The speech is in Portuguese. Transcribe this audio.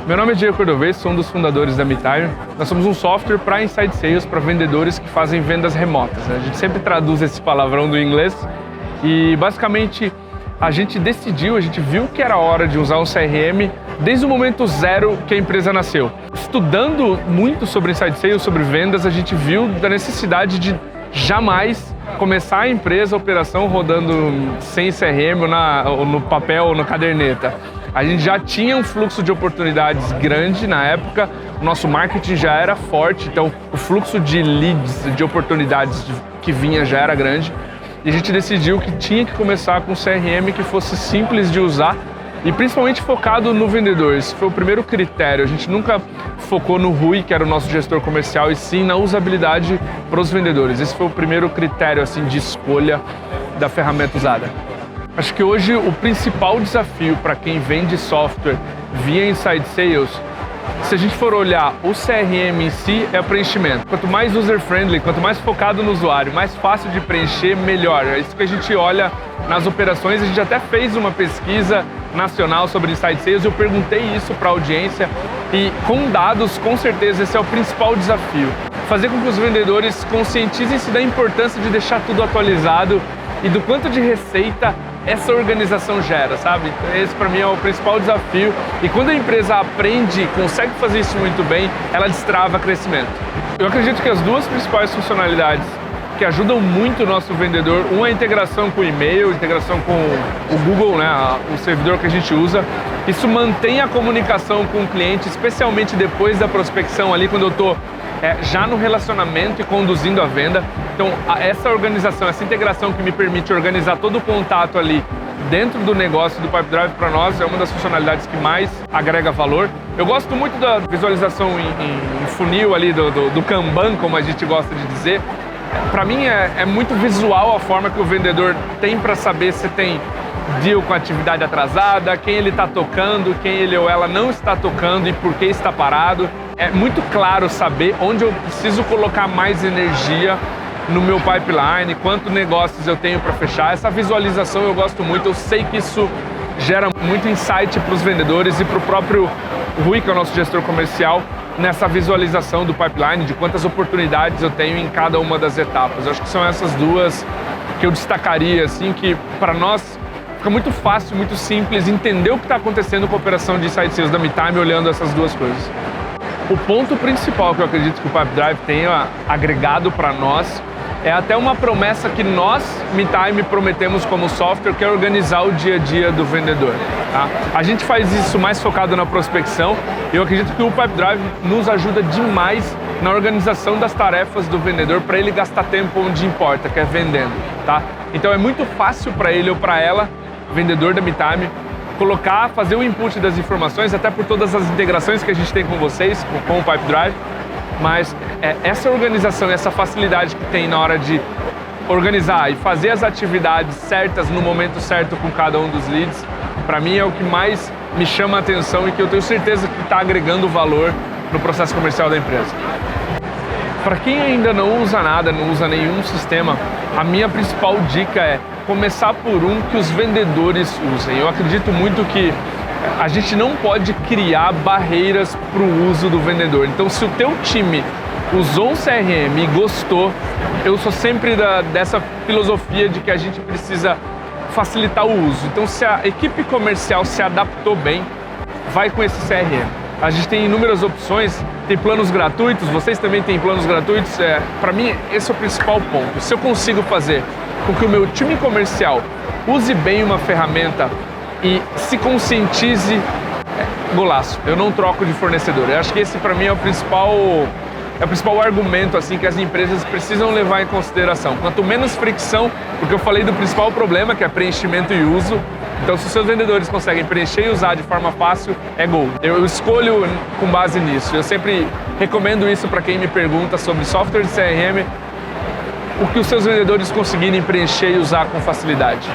Meu nome é Diego Cordovez, sou um dos fundadores da MeTime. Nós somos um software para Inside Sales, para vendedores que fazem vendas remotas, né? A gente sempre traduz esse palavrão do inglês e basicamente a gente viu que era hora de usar um CRM desde o momento zero que a empresa nasceu. Estudando muito sobre Inside Sales, sobre vendas, a gente viu da necessidade de jamais começar a empresa, a operação rodando sem CRM ou no papel ou na caderneta. A gente já tinha um fluxo de oportunidades grande na época, o nosso marketing já era forte, então o fluxo de leads, de oportunidades que vinha já era grande. E a gente decidiu que tinha que começar com um CRM que fosse simples de usar e principalmente focado no vendedor. Esse foi o primeiro critério. A gente nunca focou no Rui, que era o nosso gestor comercial, e sim na usabilidade para os vendedores. Esse foi o primeiro critério assim, de escolha da ferramenta usada. Acho que hoje o principal desafio para quem vende software via Inside Sales, se a gente for olhar o CRM em si, é o preenchimento. Quanto mais user-friendly, quanto mais focado no usuário, mais fácil de preencher, melhor. É isso que a gente olha nas operações. A gente até fez uma pesquisa nacional sobre Inside Sales, eu perguntei isso para a audiência e com dados, com certeza, esse é o principal desafio. Fazer com que os vendedores conscientizem-se da importância de deixar tudo atualizado e do quanto de receita essa organização gera, sabe? Esse para mim é o principal desafio e quando a empresa aprende e consegue fazer isso muito bem, ela destrava crescimento. Eu acredito que as duas principais funcionalidades que ajudam muito o nosso vendedor, uma é a integração com o e-mail, integração com o Google, né, o servidor que a gente usa. Isso mantém a comunicação com o cliente, especialmente depois da prospecção ali, quando eu estou já no relacionamento e conduzindo a venda. Então, essa organização, essa integração que me permite organizar todo o contato ali dentro do negócio do Pipedrive, para nós, é uma das funcionalidades que mais agrega valor. Eu gosto muito da visualização em funil ali, do Kanban, como a gente gosta de dizer. Para mim é muito visual a forma que o vendedor tem para saber se tem deal com atividade atrasada, quem ele está tocando, quem ele ou ela não está tocando e por que está parado. É muito claro saber onde eu preciso colocar mais energia no meu pipeline, quantos negócios eu tenho para fechar. Essa visualização eu gosto muito, eu sei que isso gera muito insight para os vendedores e para o próprio Rui, que é o nosso gestor comercial, nessa visualização do pipeline, de quantas oportunidades eu tenho em cada uma das etapas. Eu acho que são essas duas que eu destacaria, assim, que para nós fica muito fácil, muito simples entender o que está acontecendo com a operação de Inside Sales da MeTime olhando essas duas coisas. O ponto principal que eu acredito que o Pipedrive tenha agregado para nós é até uma promessa que nós, MeTime, prometemos como software, que é organizar o dia a dia do vendedor. Tá? A gente faz isso mais focado na prospecção e eu acredito que o Pipedrive nos ajuda demais na organização das tarefas do vendedor para ele gastar tempo onde importa, que é vendendo. Tá? Então é muito fácil para ele ou para ela, vendedor da MeTime, fazer o input das informações, até por todas as integrações que a gente tem com vocês, com o Pipedrive, mas essa organização, essa facilidade que tem na hora de organizar e fazer as atividades certas no momento certo com cada um dos leads, para mim é o que mais me chama a atenção e que eu tenho certeza que está agregando valor no processo comercial da empresa. Para quem ainda não usa nada, não usa nenhum sistema, a minha principal dica é começar por um que os vendedores usem. Eu acredito muito que a gente não pode criar barreiras para o uso do vendedor. Então, se o teu time usou um CRM e gostou, eu sou sempre dessa filosofia de que a gente precisa facilitar o uso. Então, se a equipe comercial se adaptou bem, vai com esse CRM. A gente tem inúmeras opções, tem planos gratuitos, vocês também têm planos gratuitos. Para mim, esse é o principal ponto. Se eu consigo fazer com que o meu time comercial use bem uma ferramenta e se conscientize, golaço. Eu não troco de fornecedor. Eu acho que esse, para mim, é o principal argumento assim, que as empresas precisam levar em consideração. Quanto menos fricção, porque eu falei do principal problema, que é preenchimento e uso. Então, se os seus vendedores conseguem preencher e usar de forma fácil, é gol. Eu escolho com base nisso. Eu sempre recomendo isso para quem me pergunta sobre software de CRM, o que os seus vendedores conseguirem preencher e usar com facilidade.